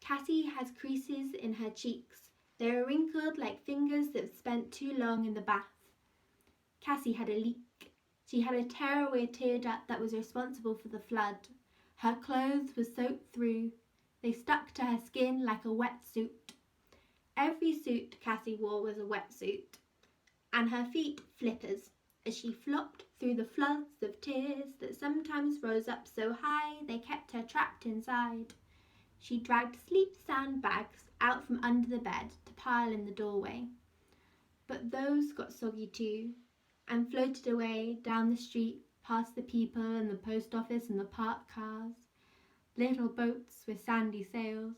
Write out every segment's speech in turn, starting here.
Cassie has creases in her cheeks. They are wrinkled like fingers that have spent too long in the bath. Cassie had a leak. She had a tearaway tear duct that was responsible for the flood. Her clothes were soaked through. They stuck to her skin like a wetsuit. Every suit Cassie wore was a wetsuit, and her feet flippers as she flopped through the floods of tears that sometimes rose up so high they kept her trapped inside. She dragged sleep sandbags out from under the bed to pile in the doorway. But those got soggy too, and floated away down the street past the people and the post office and the parked cars, little boats with sandy sails.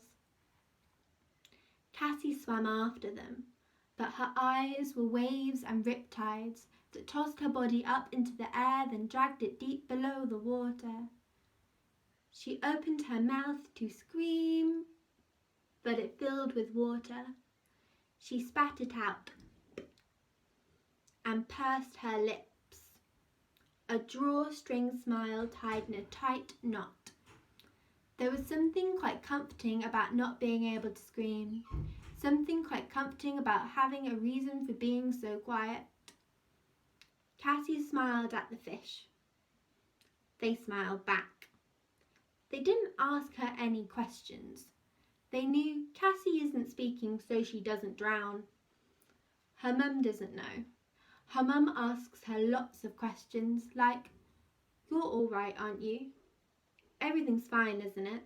Cassie swam after them, but her eyes were waves and riptides that tossed her body up into the air, then dragged it deep below the water. She opened her mouth to scream, but it filled with water. She spat it out and pursed her lips, a drawstring smile tied in a tight knot. There was something quite comforting about not being able to scream, something quite comforting about having a reason for being so quiet. Cassie smiled at the fish. They smiled back. They didn't ask her any questions. They knew Cassie isn't speaking so she doesn't drown. Her mum doesn't know. Her mum asks her lots of questions like, "You're all right, aren't you? Everything's fine, isn't it?"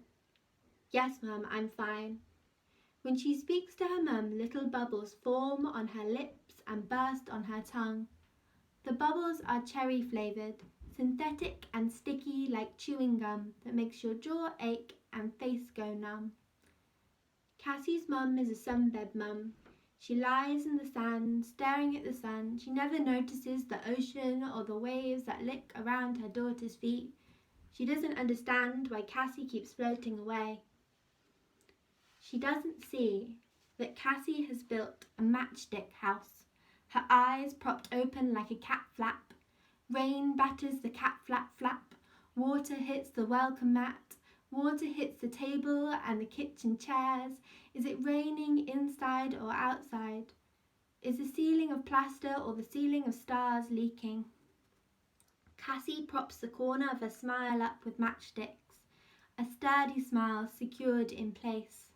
"Yes, Mum, I'm fine." When she speaks to her mum, little bubbles form on her lips and burst on her tongue. The bubbles are cherry flavoured, synthetic and sticky like chewing gum that makes your jaw ache and face go numb. Cassie's mum is a sunbed mum. She lies in the sand, staring at the sun. She never notices the ocean or the waves that lick around her daughter's feet. She doesn't understand why Cassie keeps floating away. She doesn't see that Cassie has built a matchstick house, her eyes propped open like a cat flap. Rain batters the cat flap flap. Water hits the welcome mat. Water hits the table and the kitchen chairs. Is it raining inside or outside? Is the ceiling of plaster or the ceiling of stars leaking? Cassie props the corner of her smile up with matchsticks, a sturdy smile secured in place.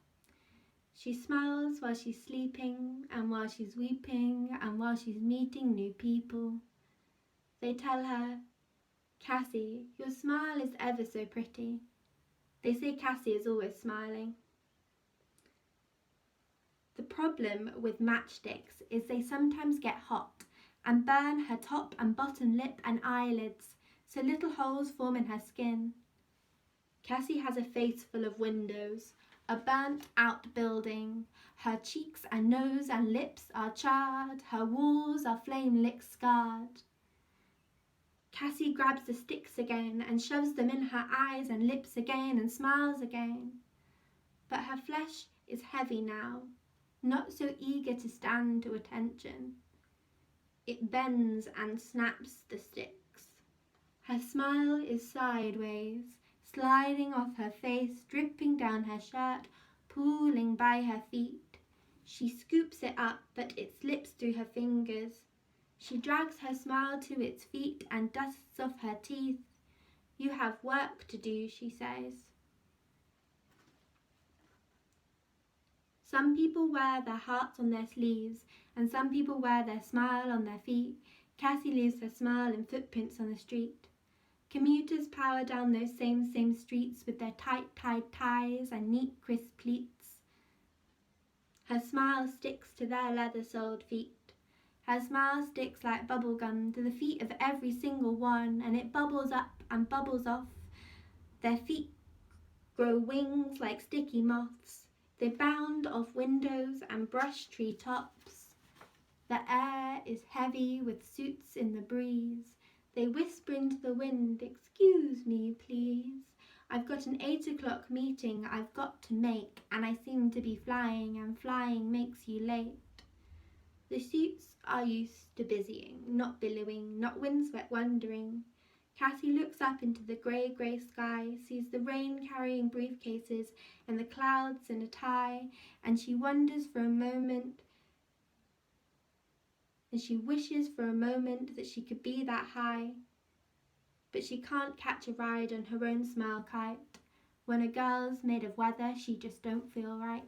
She smiles while she's sleeping and while she's weeping and while she's meeting new people. They tell her, "Cassie, your smile is ever so pretty." They say Cassie is always smiling. The problem with matchsticks is they sometimes get hot and burn her top and bottom lip and eyelids, so little holes form in her skin. Cassie has a face full of windows, a burnt out building. Her cheeks and nose and lips are charred, her walls are flame-lick scarred. Cassie grabs the sticks again and shoves them in her eyes and lips again and smiles again. But her flesh is heavy now, not so eager to stand to attention. It bends and snaps the sticks. Her smile is sideways, sliding off her face, dripping down her shirt, pooling by her feet. She scoops it up, but it slips through her fingers. She drags her smile to its feet and dusts off her teeth. "You have work to do," she says. Some people wear their hearts on their sleeves, and some people wear their smile on their feet. Cassie leaves her smile in footprints on the street. Commuters power down those same streets with their tight ties and neat crisp pleats. Her smile sticks to their leather-soled feet. Her smile sticks like bubble gum to the feet of every single one, and it bubbles up and bubbles off. Their feet grow wings like sticky moths. They bound off windows and brush tree tops. The air is heavy with suits in the breeze. They whisper into the wind, "Excuse me, please. I've got an 8 o'clock meeting I've got to make, and I seem to be flying, and flying makes you late." The suits are used to busying, not billowing, not windswept wondering. Cassie looks up into the grey sky, sees the rain carrying briefcases and the clouds in a tie, and she wonders for a moment, and she wishes for a moment that she could be that high. But she can't catch a ride on her own smile kite. When a girl's made of weather, she just don't feel right.